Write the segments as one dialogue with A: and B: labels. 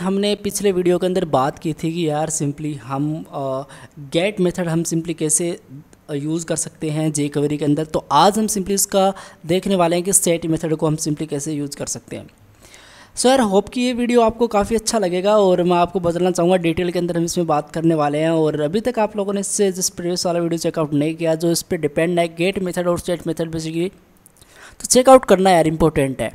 A: हमने पिछले वीडियो के अंदर बात की थी कि यार सिंपली हम गेट मेथड हम सिंपली कैसे यूज़ कर सकते हैं jQuery के अंदर। तो आज हम सिंपली इसका देखने वाले हैं कि सेट मेथड को हम सिंपली कैसे यूज़ कर सकते हैं। सो यार होप कि ये वीडियो आपको काफ़ी अच्छा लगेगा और मैं आपको बताना चाहूँगा डिटेल के अंदर हम इसमें बात करने वाले हैं। और अभी तक आप लोगों ने इससे जिस प्रीवियस वाला वीडियो चेकआउट नहीं किया जो इस पर डिपेंड है गेट मेथड और सेट मेथड बेसिकली, तो चेकआउट करना यार इंपॉर्टेंट है।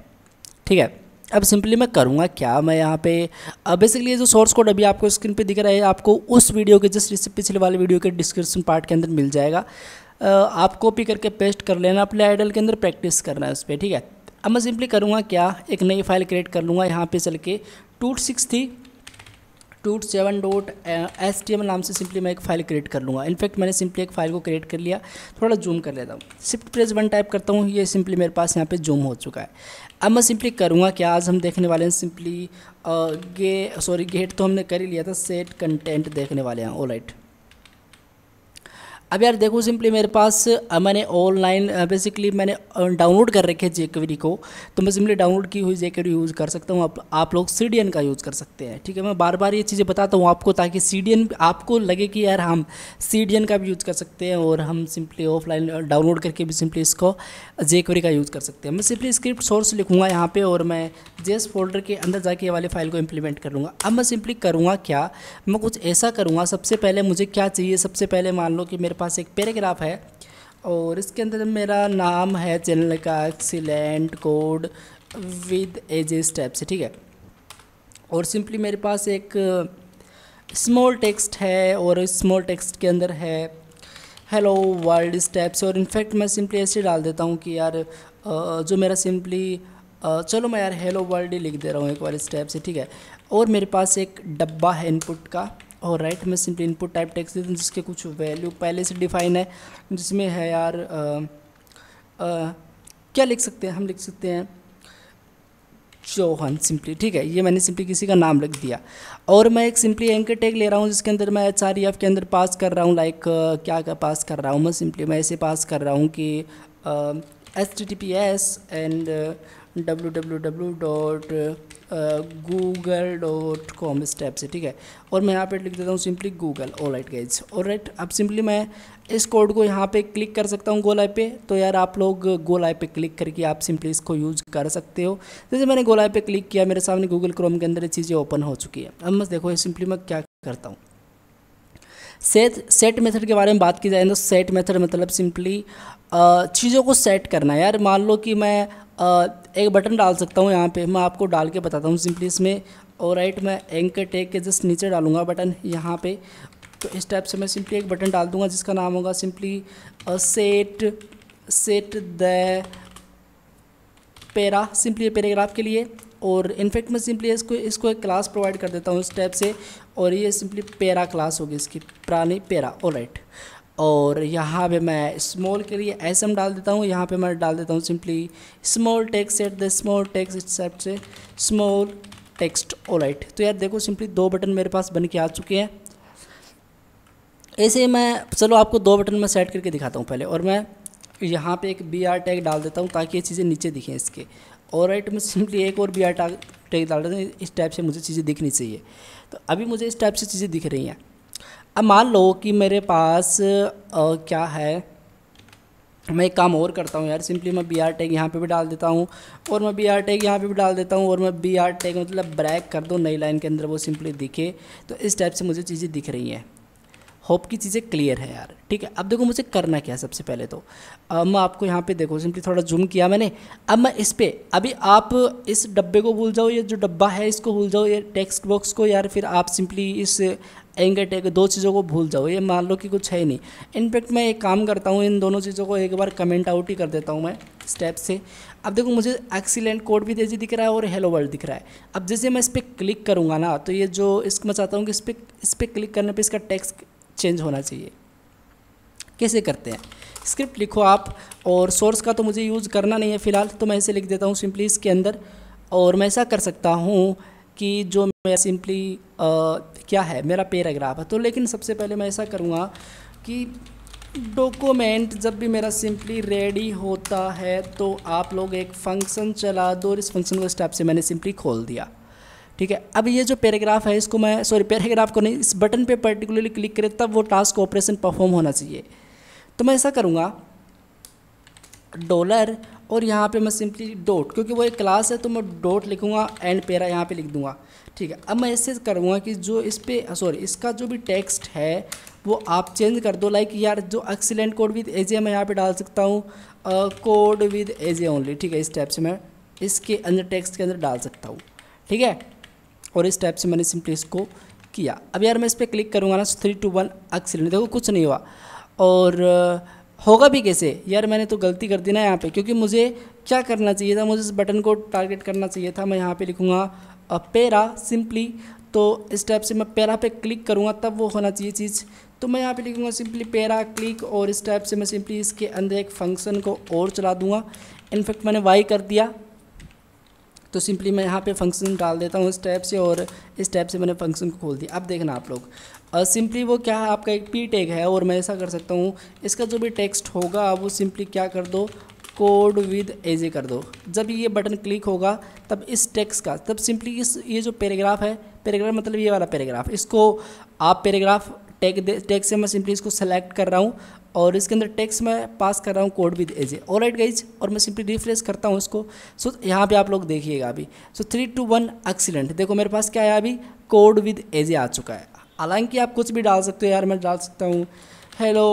A: ठीक है, अब सिंपली मैं करूँगा क्या, मैं यहाँ पे बेसिकली जो सोर्स कोड अभी आपको स्क्रीन पे दिख रहा है आपको उस वीडियो के जस्ट इससे पिछले वाले वीडियो के डिस्क्रिप्शन पार्ट के अंदर मिल जाएगा। आप कॉपी करके पेस्ट कर लेना, अपने आइडल के अंदर प्रैक्टिस करना है उस पर। ठीक है, अब मैं सिंपली करूँगा क्या, एक नई फाइल क्रिएट कर लूँगा यहाँ पे चल के tut7.html नाम से सिंपली मैं एक फ़ाइल क्रिएट कर लूँगा। इनफैक्ट मैंने सिंपली एक फ़ाइल को क्रिएट कर लिया, थोड़ा जूम कर लेता हूँ, शिफ्ट प्रेस 1 टाइप करता हूँ, ये सिंपली मेरे पास यहाँ पे जूम हो चुका है। अब मैं सिंपली करूँगा क्या, आज हम देखने वाले हैं सिंपली गेट तो हमने कर ही लिया था, सेट कंटेंट देखने वाले हैं। ऑलराइट, अब यार देखो सिंपली मेरे पास मैंने ऑनलाइन बेसिकली मैंने डाउनलोड कर रखे jQuery को, तो मैं सिंपली डाउनलोड की हुई jQuery यूज़ कर सकता हूँ। आप लोग CDN का यूज़ कर सकते हैं। ठीक है, मैं बार बार ये चीज़ें बताता हूँ आपको ताकि CDN आपको लगे कि यार हम CDN का भी यूज़ कर सकते हैं और हम सिंपली ऑफलाइन डाउनलोड करके भी सिंपली इसको jQuery का यूज़ कर सकते हैं। मैं सिंपली स्क्रिप्ट सोर्स लिखूँगा यहाँ पर और मैं JS फोल्डर के अंदर जाके ये वाली फाइल को इम्प्लीमेंट कर लूँगा। अब मैं सिंपली करूँगा क्या, मैं कुछ ऐसा करूँगा, सबसे पहले मुझे क्या चाहिए, सबसे पहले मान लो कि मेरे पास एक पैराग्राफ है और इसके अंदर मेरा नाम है चैनल का excellent code with AJ steps. ठीक है, और सिंपली मेरे पास एक स्मॉल टेक्स्ट है और स्मॉल टेक्स्ट के अंदर है हेलो वर्ल्ड स्टेप्स। और इनफैक्ट मैं सिंपली ऐसे डाल देता हूँ कि यार जो मेरा सिंपली चलो मैं यार हेलो वर्ल्ड ही लिख दे रहा हूँ एक बार स्टेप से। ठीक है, और मेरे पास एक डब्बा है इनपुट का और राइट मैं सिंपली इनपुट टाइप टेक्स्ट देता हूँ जिसके कुछ वैल्यू पहले से डिफाइन है, जिसमें है यार क्या लिख सकते हैं, हम लिख सकते हैं चौहान सिंपली। ठीक है, ये मैंने सिंपली किसी का नाम लिख दिया और मैं एक सिंपली एंकर टैग ले रहा हूँ जिसके अंदर मैं href के अंदर पास कर रहा हूँ लाइक क्या पास कर रहा हूँ मैं सिंपली मैं ऐसे पास कर रहा हूँ कि https एंड www.google.com स्टेप से। ठीक है, और मैं यहाँ पे लिख देता हूँ simply Google. Alright guys, alright, अब सिंपली मैं इस कोड को यहाँ पे क्लिक कर सकता हूँ गोलाई पे। तो यार आप लोग गोलाई पे क्लिक करके आप सिंपली इसको यूज़ कर सकते हो। जैसे मैंने गोलाई पे क्लिक किया, मेरे सामने गूगल क्रोम के अंदर ये चीज़ें ओपन हो चुकी है। अब बस देखो सिंपली मैं क्या करता हूँ, सेट मेथड के बारे में बात की जाए तो सेट मेथड मतलब सिंपली चीज़ों को सेट करना है। यार मान लो कि मैं एक बटन डाल सकता हूँ यहाँ पे, मैं आपको डाल के बताता हूँ सिंपली इसमें। और राइट मैं एंकर टैग के जस्ट नीचे डालूंगा बटन यहाँ पे, तो इस टाइप से मैं सिंपली एक बटन डाल दूंगा जिसका नाम होगा simply set the para, simply paragraph के लिए। और इनफैक्ट मैं सिंपली इसको एक क्लास प्रोवाइड कर देता हूँ इस टाइप से, और ये सिंपली पैरा क्लास होगी इसकी, पुरानी पैरा। ऑलराइट, और यहाँ पे मैं स्मॉल के लिए SM डाल देता हूँ, यहाँ पे मैं डाल देता हूँ simply small text at the small text except से स्मॉल टेक्स्ट। ऑलराइट, तो यार देखो सिंपली 2 बटन मेरे पास बन के आ चुके हैं। ऐसे मैं चलो आपको 2 बटन में सेट करके दिखाता हूँ पहले, और मैं यहाँ पे एक BR टैग डाल देता हूँ ताकि ये चीज़ें नीचे दिखें इसके। ऑलराइट, मैं सिंपली एक और BR टैग डाल देता हूँ, इस टाइप से मुझे चीज़ें दिखनी चाहिए। तो अभी मुझे इस टाइप से चीज़ें दिख रही हैं। अब मान लो कि मेरे पास क्या है, मैं एक काम और करता हूँ यार, सिंपली मैं BR टैग यहाँ पे भी डाल देता हूँ और मैं BR टैग यहाँ पे भी डाल देता हूँ और मैं BR टैग मतलब ब्रैक कर दो नई लाइन के अंदर वो सिंपली दिखे। तो इस टाइप से मुझे चीज़ें दिख रही हैं। होप की चीज़ें क्लियर है यार। ठीक है, अब देखो मुझे करना क्या है। सबसे पहले तो मैं आपको यहाँ पे देखो सिंपली थोड़ा जूम किया मैंने। अब मैं इस पे अभी आप इस डब्बे को भूल जाओ, ये जो डब्बा है इसको भूल जाओ, ये टेक्स्ट बॉक्स को, यार फिर आप सिंपली इस एंकर टैग 2 चीज़ों को भूल जाओ, ये मान लो कि कुछ है ही नहीं। इनफैक्ट मैं एक काम करता हूँ, इन दोनों चीज़ों को एक बार कमेंट आउट ही कर देता हूँ मैं स्टेप से। अब देखो मुझे एक्सीलेंट कोड भी तेजी दिख रहा है और हेलो वर्ल्ड दिख रहा है। अब जैसे मैं इस पर क्लिक करूँगा ना, तो ये जो इसको मैं चाहता हूँ कि इस पर क्लिक करने पर इसका टेक्स्ट चेंज होना चाहिए। कैसे करते हैं, स्क्रिप्ट लिखो आप, और सोर्स का तो मुझे यूज़ करना नहीं है फ़िलहाल, तो मैं इसे लिख देता हूँ सिंपली इसके अंदर। और मैं ऐसा कर सकता हूँ कि जो मैं सिंपली क्या है मेरा पैराग्राफ है, तो लेकिन सबसे पहले मैं ऐसा करूँगा कि डॉक्यूमेंट जब भी मेरा सिंपली रेडी होता है तो आप लोग एक फ़ंक्शन चला दो, और इस फंक्शन को स्टेप से मैंने सिंपली खोल दिया। ठीक है। अब ये जो पैराग्राफ है इसको मैं पैराग्राफ को नहीं, इस बटन पे पर्टिकुलरली क्लिक करें तब वो टास्क ऑपरेशन परफॉर्म होना चाहिए। तो मैं ऐसा करूँगा डॉलर और यहाँ पे मैं सिंपली डॉट, क्योंकि वो एक क्लास है तो मैं डॉट लिखूँगा एंड पैरा यहाँ पे लिख दूँगा। ठीक है। अब मैं ऐसे करूँगा कि जो इस पे इसका जो भी टेक्स्ट है वो आप चेंज कर दो। लाइक यार जो एक्सीलेंट कोड विद एजे मैं यहाँ पे डाल सकता हूँ कोड विद एजे ओनली। ठीक है। इस टाइप से मैं इसके अंदर टेक्स्ट के अंदर डाल सकता हूँ। ठीक है। और इस टाइप से मैंने सिंपली इसको किया। अब यार मैं इस पर क्लिक करूँगा ना 3 2 1 एक्सीलेंट, देखो कुछ नहीं हुआ। और होगा भी कैसे यार, मैंने तो गलती कर दी ना यहाँ पे, क्योंकि मुझे क्या करना चाहिए था, मुझे इस बटन को टारगेट करना चाहिए था। मैं यहाँ पे लिखूँगा पैरा सिंपली, तो इस टाइप से मैं पैरा पे क्लिक करूँगा तब वो होना चाहिए चीज़। तो मैं यहाँ पे लिखूँगा सिंपली पैरा क्लिक और इस टाइप से मैं सिंपली इसके अंदर एक फंक्शन को और चला दूँगा। इनफैक्ट मैंने वाई कर दिया, तो सिंपली मैं यहाँ पे फंक्शन डाल देता हूँ इस टाइप से और इस टाइप से मैंने फंक्शन को खोल दिया। अब देखना आप लोग सिंपली वो क्या है, आपका एक पी टैग है और मैं ऐसा कर सकता हूँ इसका जो भी टेक्स्ट होगा वो सिंपली क्या कर दो कोड विद एजे कर दो। जब ये बटन क्लिक होगा तब इस टेक्स्ट का तब सिंपली ये जो पैराग्राफ है, पैराग्राफ मतलब ये वाला पैराग्राफ, इसको आप पैराग्राफ टैग से मैं सिंपली इसको सेलेक्ट कर रहा हूँ और इसके अंदर टेक्स्ट मैं पास कर रहा हूँ code with AJ. Alright guys, और मैं सिंपली रिफ्रेश करता हूँ इसको। सो यहाँ पे आप लोग देखिएगा अभी 3 2 1 एक्सीलेंट, देखो मेरे पास क्या है अभी कोड विद एजे आ चुका है। हालांकि आप कुछ भी डाल सकते हो यार, मैं डाल सकता हूँ हेलो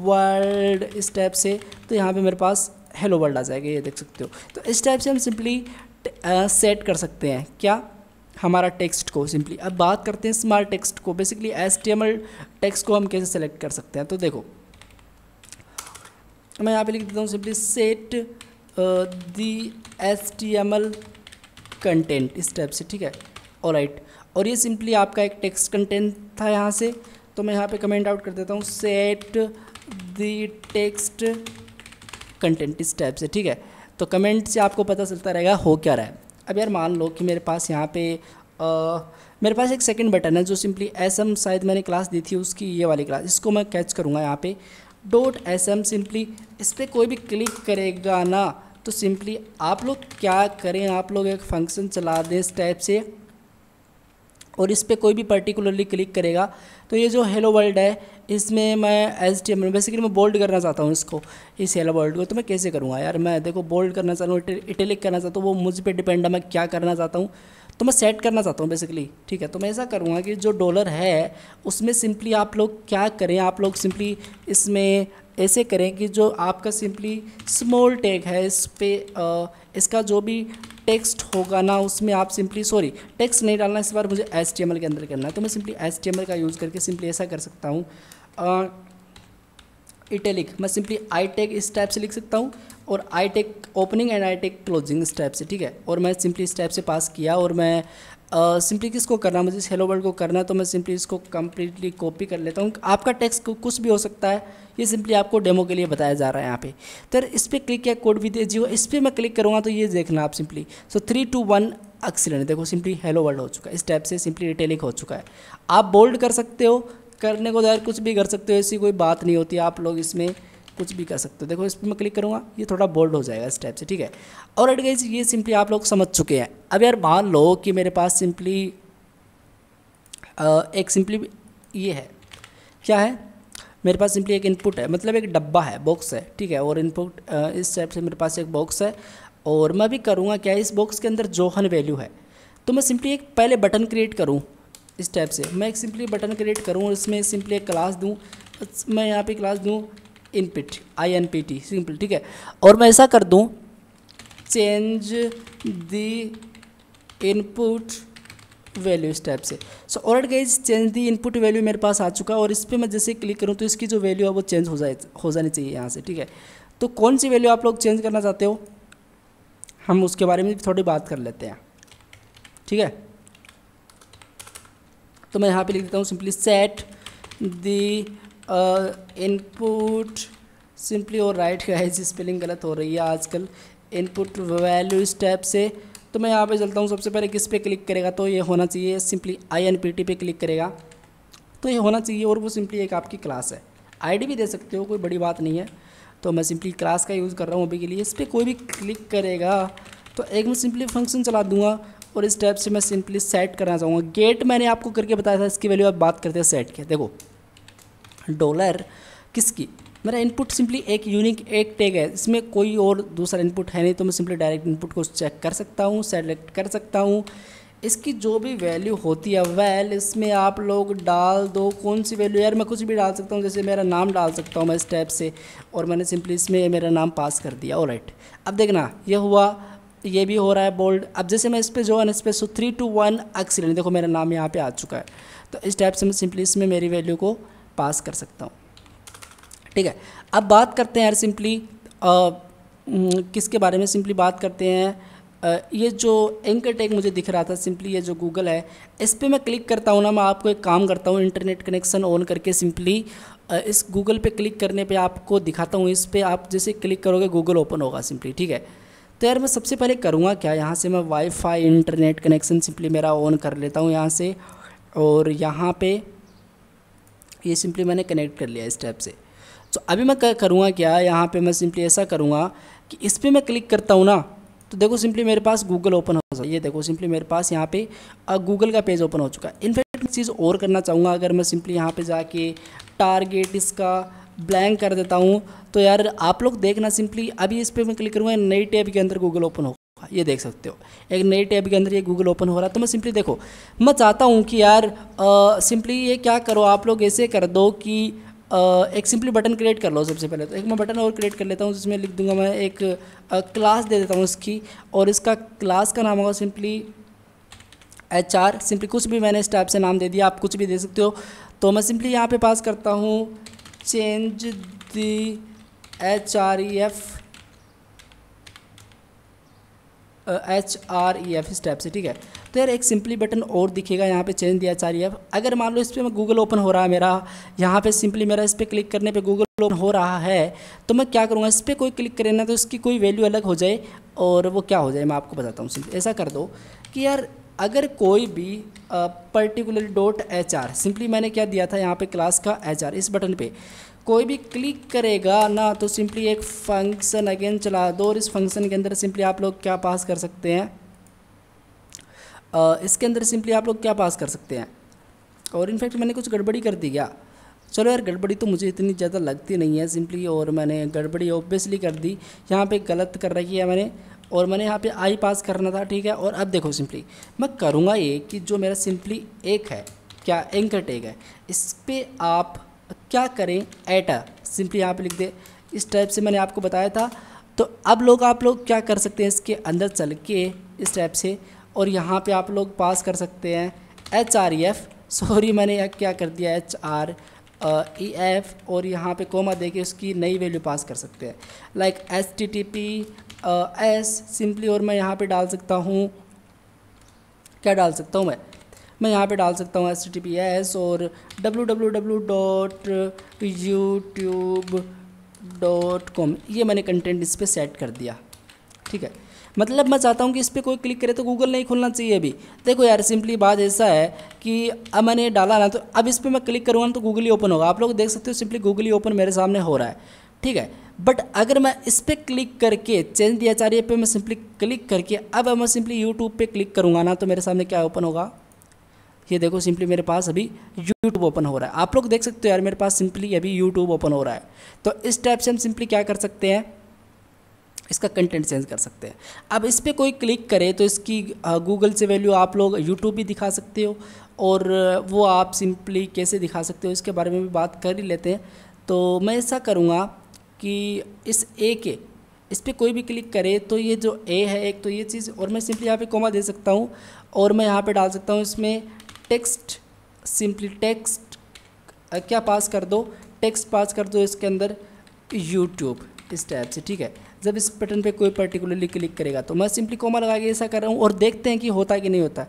A: वर्ल्ड इस टाइप से, तो यहाँ पे मेरे पास हेलो वर्ल्ड आ जाएगा, ये देख सकते हो। तो इस टाइप से हम सिंपली सेट कर सकते हैं क्या हमारा टेक्स्ट को सिंपली। अब बात करते हैं स्मार्ट टेक्स्ट को, बेसिकली HTML टेक्स्ट को हम कैसे सेलेक्ट कर सकते हैं। तो देखो मैं यहाँ पे लिख देता हूँ सिंपली सेट दी HTML कंटेंट इस टाइप से। ठीक है। ऑलराइट, और ये सिंपली आपका एक टेक्स्ट कंटेंट था यहाँ से, तो मैं यहाँ पे कमेंट आउट कर देता हूँ सेट दी टेक्स्ट कंटेंट इस टाइप से। ठीक है। तो कमेंट से आपको पता चलता रहेगा हो क्या रहा है। अब यार मान लो कि मेरे पास यहाँ पे मेरे पास एक सेकंड बटन है जो सिंपली SM शायद मैंने क्लास दी थी उसकी, ये वाली क्लास, इसको मैं कैच करूँगा यहाँ पे .sm। सिंपली इस पर कोई भी क्लिक करेगा ना तो सिंपली आप लोग क्या करें, आप लोग एक फंक्शन चला दें इस टाइप से और इस पर कोई भी पर्टिकुलरली क्लिक करेगा तो ये जो हेलो वर्ल्ड है इसमें मैं HTML बेसिकली मैं बोल्ड करना चाहता हूँ इसको, इस हेलो वर्ल्ड को। तो मैं कैसे करूँगा यार, मैं देखो बोल्ड करना चाहता हूँ, इटैलिक करना चाहता हूँ, वो मुझ पे डिपेंड है मैं क्या करना चाहता हूँ। तो मैं सेट करना चाहता हूँ बेसिकली। ठीक है। तो मैं ऐसा करूँगा कि जो डॉलर है उसमें सिंपली आप लोग क्या करें, आप लोग सिंपली इसमें ऐसे करें कि जो आपका सिंपली स्मॉल टैग है इस पर इसका जो भी टेक्स्ट होगा ना उसमें आप सिंपली टेक्स्ट नहीं डालना इस बार, मुझे HTML के अंदर करना है। तो मैं सिंपली HTML का यूज़ करके सिंपली ऐसा कर सकता हूँ इटैलिक, मैं सिंपली आई टैग इस टाइप से लिख सकता हूँ और I tag opening and I tag closing इस टाइप से। ठीक है। और मैं सिंपली इस टाइप से पास किया और मैं सिंपली किसको करना, मुझे इस हेलो वर्ल्ड को करना है, तो मैं सिंपली इसको कम्प्लीटली कॉपी कर लेता हूँ। आपका टेक्स्ट कुछ भी हो सकता है, ये सिंपली आपको डेमो के लिए बताया जा रहा है यहाँ पे। तो इस पर क्लिक किया कोड विद एजे, इस पर मैं क्लिक करूँगा तो ये देखना आप सिंपली 3 2 1 एक्सीलेंट, देखो सिंपली हेलो वर्ल्ड हो चुका है इस टाइप से, सिंपली इटैलिक हो चुका है। आप बोल्ड कर सकते हो, करने को यार कुछ भी कर सकते हो, ऐसी कोई बात नहीं होती, आप लोग इसमें कुछ भी कर सकते हो। देखो इस पर मैं क्लिक करूँगा ये थोड़ा बोल्ड हो जाएगा इस टाइप से। ठीक है। और गाइस ये सिंपली आप लोग समझ चुके हैं। अब यार मान लो कि मेरे पास सिंपली एक सिंपली ये है, क्या है मेरे पास सिंपली एक इनपुट है, मतलब एक डब्बा है, बॉक्स है। ठीक है। और इनपुट इस टाइप से मेरे पास एक बॉक्स है और मैं भी करूँगा क्या इस बॉक्स के अंदर जोहन वैल्यू है, तो मैं सिंपली एक पहले बटन क्रिएट करूँ इस टाइप से। मैं एक सिंपली बटन क्रिएट करूँ और इसमें सिंपली एक क्लास दूँ, मैं यहाँ पे क्लास दूँ इनपुट INPT सिंपल। ठीक है। और मैं ऐसा कर दूँ चेंज दी इनपुट वैल्यू इस टाइप से। So alright guys, change the input value मेरे पास आ चुका है और इस पर मैं जैसे क्लिक करूँ तो इसकी जो वैल्यू है वो चेंज हो जानी चाहिए यहाँ से। ठीक है। तो कौन सी वैल्यू आप लोग चेंज करना चाहते हो, हम उसके बारे में थोड़ी बात कर लेते हैं। ठीक है। तो मैं यहाँ पे लिख देता हूँ सिंपली सेट दी इनपुट सिंपली, और राइट गाइस स्पेलिंग गलत हो रही है आजकल, इनपुट वैल्यू इस टाइप से। तो मैं यहाँ पे चलता हूँ, सबसे पहले किस पे क्लिक करेगा तो ये होना चाहिए सिंपली INPT पे क्लिक करेगा तो ये होना चाहिए, और वो सिंपली एक आपकी क्लास है। ID भी दे सकते हो, कोई बड़ी बात नहीं है। तो मैं सिंपली क्लास का यूज़ कर रहा हूँ अभी के लिए। इस पर कोई भी क्लिक करेगा तो एक मैं सिंपली फंक्शन चला दूँगा और इस टाइप से मैं सिंपली सेट करना चाहूँगा। गेट मैंने आपको करके बताया था, इसकी वैल्यू आप बात करते हैं सेट के। देखो डॉलर किसकी, मेरा इनपुट सिंपली एक यूनिक एक टैग है, इसमें कोई और दूसरा इनपुट है नहीं, तो मैं सिंपली डायरेक्ट इनपुट को चेक कर सकता हूँ, सेलेक्ट कर सकता हूँ। इसकी जो भी वैल्यू होती है वेल इसमें आप लोग डाल दो, कौन सी वैल्यू यार, मैं कुछ भी डाल सकता हूँ, जैसे मेरा नाम डाल सकता हूँ मैं इस टैब से, और मैंने सिंपली इसमें मेरा नाम पास कर दिया। ऑलराइट, अब देखना ये हुआ, ये भी हो रहा है बोल्ड। अब जैसे मैं इस पर जो है ना, इस पर 3 to 1 एक्सीडेंट, देखो मेरा नाम यहाँ पे आ चुका है, तो इस टाइप से मैं सिंपली इसमें मेरी वैल्यू को पास कर सकता हूँ। ठीक है, अब बात करते हैं यार सिंपली किसके बारे में, सिंपली बात करते हैं ये जो एंकर टैग मुझे दिख रहा था, सिंपली ये जो गूगल है, इस पर मैं क्लिक करता हूँ ना, मैं आपको एक काम करता हूँ, इंटरनेट कनेक्शन ऑन करके सिंपली इस गूगल पे क्लिक करने पे आपको दिखाता हूँ। इस पर आप जैसे क्लिक करोगे गूगल ओपन होगा सिंपली। ठीक है, तो यार मैं सबसे पहले करूँगा क्या, यहाँ से मैं वाईफाई इंटरनेट कनेक्शन सिंपली मेरा ऑन कर लेता हूँ यहाँ से, और यहाँ पे ये सिंपली मैंने कनेक्ट कर लिया इस टैब से। तो अभी मैं करूँगा क्या, यहाँ पे मैं सिंपली ऐसा करूँगा कि इस पर मैं क्लिक करता हूँ ना, तो देखो सिंपली मेरे पास गूगल ओपन हो जाए। ये देखो सिंपली मेरे पास यहाँ पे गूगल का पेज ओपन हो चुका है। इनफैक्ट एक चीज़ और करना चाहूँगा, अगर मैं सिंपली यहाँ पे जाके टारगेट इसका ब्लैंक कर देता हूँ, तो यार आप लोग देखना सिंपली अभी इस पर मैं क्लिक करूँगा, नई टैब के अंदर गूगल ओपन होगा, ये देख सकते हो एक नई टैब के अंदर ये गूगल ओपन हो रहा है। तो मैं सिंपली देखो, मैं चाहता हूँ कि यार सिंपली ये क्या करो आप लोग, ऐसे कर दो कि एक सिंपली बटन क्रिएट कर लो। सबसे पहले तो एक मैं बटन और क्रिएट कर लेता हूँ, जिसमें लिख दूंगा मैं एक क्लास दे देता हूँ इसकी, और इसका क्लास का नाम होगा सिंपली HR। सिंपली कुछ भी मैंने इस टाइप से नाम दे दिया, आप कुछ भी दे सकते हो। तो मैं सिंपली यहाँ पे पास करता हूँ चेंज दी HREF इस टाइप से। ठीक है, तो यार एक सिंपली बटन और दिखेगा यहाँ पे, चेंज दिया HREF। अगर मान लो इस पर मैं गूगल ओपन हो रहा है मेरा, यहाँ पे सिंपली मेरा इस पर क्लिक करने पे गूगल ओपन हो रहा है, तो मैं क्या करूँगा, इस पर कोई क्लिक करे ना तो इसकी कोई वैल्यू अलग हो जाए, और वो क्या हो जाए मैं आपको बताता हूँ। सिंपली ऐसा कर दो कि यार अगर कोई भी पर्टिकुलर .HR, सिंपली मैंने क्या दिया था यहाँ पे क्लास का HR, इस बटन पे कोई भी क्लिक करेगा ना तो सिंपली एक फंक्शन अगेन चला दो, और इस फंक्शन के अंदर सिंपली आप लोग क्या पास कर सकते हैं, इसके अंदर सिंपली आप लोग क्या पास कर सकते हैं। और इनफैक्ट मैंने कुछ गड़बड़ी कर दी क्या, चलो यार गड़बड़ी तो मुझे इतनी ज़्यादा लगती नहीं है सिंपली, और मैंने गड़बड़ी ऑब्वियसली कर दी, यहाँ पे गलत कर रखी है मैंने, और मैंने यहाँ पे आई पास करना था। ठीक है, और अब देखो सिंपली मैं करूँगा ये कि जो मेरा सिंपली एक है क्या एंकर टैग है, इस पर आप क्या करें, एटा सिंपली यहाँ पे लिख दे, इस टाइप से मैंने आपको बताया था। तो अब आप लोग क्या कर सकते हैं, इसके अंदर चल के इस टाइप से, और यहाँ पे आप लोग पास कर सकते हैं HREF, सॉरी मैंने क्या कर दिया HREF, और यहाँ पे कोमा दे के उसकी नई वैल्यू पास कर सकते हैं, लाइक HTTPS सिंपली, और मैं यहाँ पे डाल सकता हूँ, क्या डाल सकता हूँ मैं यहाँ पे डाल सकता हूँ HTTPS और www.youtube.com, ये मैंने कंटेंट इस पर सेट कर दिया। ठीक है, मतलब मैं चाहता हूँ कि इस पर कोई क्लिक करे तो गूगल नहीं खुलना चाहिए अभी। देखो यार सिंपली बात ऐसा है कि अब मैंने डाला ना, तो अब इस पर मैं क्लिक करूँगा ना तो गूगल ही ओपन होगा, आप लोग देख सकते हो सिंपली गूगल ही ओपन मेरे सामने हो रहा है। ठीक है, बट अगर मैं इस पर क्लिक करके चेंज दिया चाह रही है पे मैं सिंपली क्लिक करके अब मैं सिंपली यूट्यूब पे क्लिक करूँगा ना, तो मेरे सामने क्या ओपन होगा, ये देखो सिंपली मेरे पास अभी यूट्यूब ओपन हो रहा है। आप लोग देख सकते हो यार मेरे पास सिंपली अभी यूट्यूब ओपन हो रहा है। तो इस टाइप से हम सिंपली क्या कर सकते हैं, इसका कंटेंट चेंज कर सकते हैं। अब इस पर कोई क्लिक करे तो इसकी गूगल से वैल्यू आप लोग यूट्यूब भी दिखा सकते हो, और वो आप सिंपली कैसे दिखा सकते हो इसके बारे में भी बात कर ही लेते हैं। तो मैं ऐसा करूँगा कि इस ए के इस पर कोई भी क्लिक करे तो ये जो ए है एक, तो ये चीज़, और मैं सिंपली यहाँ पे कोमा दे सकता हूँ, और मैं यहाँ पे डाल सकता हूँ इसमें टेक्स्ट, सिंपली टेक्स्ट क्या पास कर दो, टेक्स्ट पास कर दो इसके अंदर यूट्यूब इस टाइप से। ठीक है, जब इस बटन पे कोई पर्टिकुलरली क्लिक करेगा तो मैं सिंपली कोमा लगा के ऐसा कर रहा हूँ, और देखते हैं कि होता है कि नहीं होता।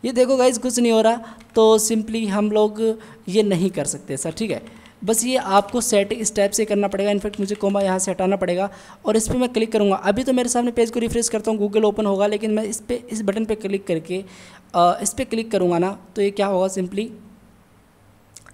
A: ये देखो गाइस कुछ नहीं हो रहा, तो सिंपली हम लोग ये नहीं कर सकते सर। ठीक है, बस ये आपको सेट इस टाइप से करना पड़ेगा। इनफैक्ट मुझे कोमा यहाँ से हटाना पड़ेगा, और इस पर मैं क्लिक करूँगा। अभी तो मेरे सामने पेज को रिफ्रेश करता हूँ, गूगल ओपन होगा, लेकिन मैं इस बटन पे क्लिक करके इस पर क्लिक करूँगा ना, तो ये क्या होगा, सिंपली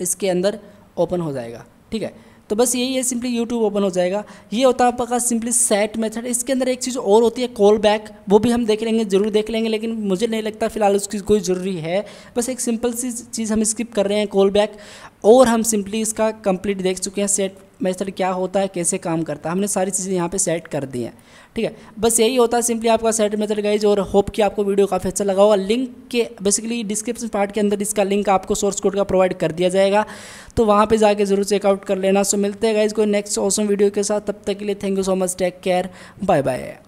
A: इसके अंदर ओपन हो जाएगा। ठीक है, तो बस यही है, सिंपली यूट्यूब ओपन हो जाएगा। ये होता है आपका सिंपली सेट मेथड। इसके अंदर एक चीज़ और होती है कॉल बैक, वो भी हम देख लेंगे, जरूर देख लेंगे, लेकिन मुझे नहीं लगता फिलहाल उसकी कोई ज़रूरी है। बस एक सिंपल सी चीज़ हम स्किप कर रहे हैं, कॉल बैक, और हम सिंपली इसका कंप्लीट देख चुके हैं सेट मेथड क्या होता है, कैसे काम करता है, हमने सारी चीज़ें यहाँ पे सेट कर दी हैं। ठीक है, बस यही होता है सिंपली आपका सेट मेथड गाइज। और होप कि आपको वीडियो काफ़ी अच्छा लगा होगा। लिंक के बेसिकली डिस्क्रिप्शन पार्ट के अंदर इसका लिंक आपको सोर्स कोड का प्रोवाइड कर दिया जाएगा, तो वहाँ पे जाके जरूर चेकआउट कर लेना। सो मिलते हैं गाइज कोई नेक्स्ट ऑसम वीडियो के साथ, तब तक के लिए thank you so much, take care, bye bye.